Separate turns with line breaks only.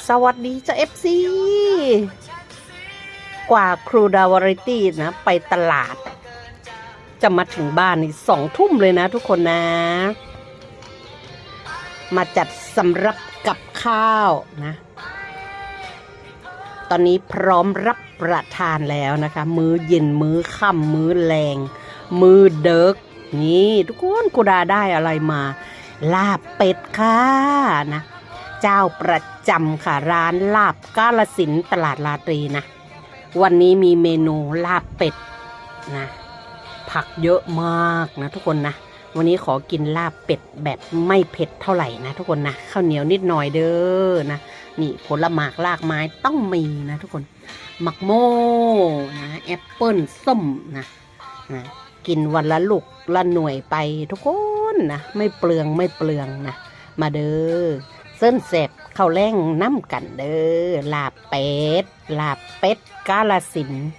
สวัสดีจ้าเอฟซีกว่าครูดาวาไรตี้นะไปตลาดจะมาถึงบ้านนี่2 ทุ่มเลยนะทุกคนนะ มาจัดสำรับกับข้าวนะ ตอนนี้พร้อมรับประทานแล้วนะคะ มื้อเย็นมื้อค่ำมื้อแรงมื้อเดิกนี่ทุกคนกูดาได้อะไรมาลาบเป็ดค่ะนะเจ้าประจำค่ะร้านลาบกาฬสินธุ์ตลาดราตรีนะวันนี้มีเมนูลาบเป็ดนะผักเยอะมากนะทุกคนนะวันนี้ขอกินลาบเป็ดแบบไม่เผ็ดเท่าไหร่นะทุกคนนะข้าวเหนียวนิดหน่อยเด้อนะนี่ผลไม้รากไม้ต้องมีนะทุกคนมักโม่นะแอปเปิ้ลส้มนะกินวันละลูกละหน่วยไปทุกคนนะไม่เปลืองนะมาเด้อเส้นแสบข้าวแรงน้ำกันเด้อลาบเป็ดกาฬสินธุ์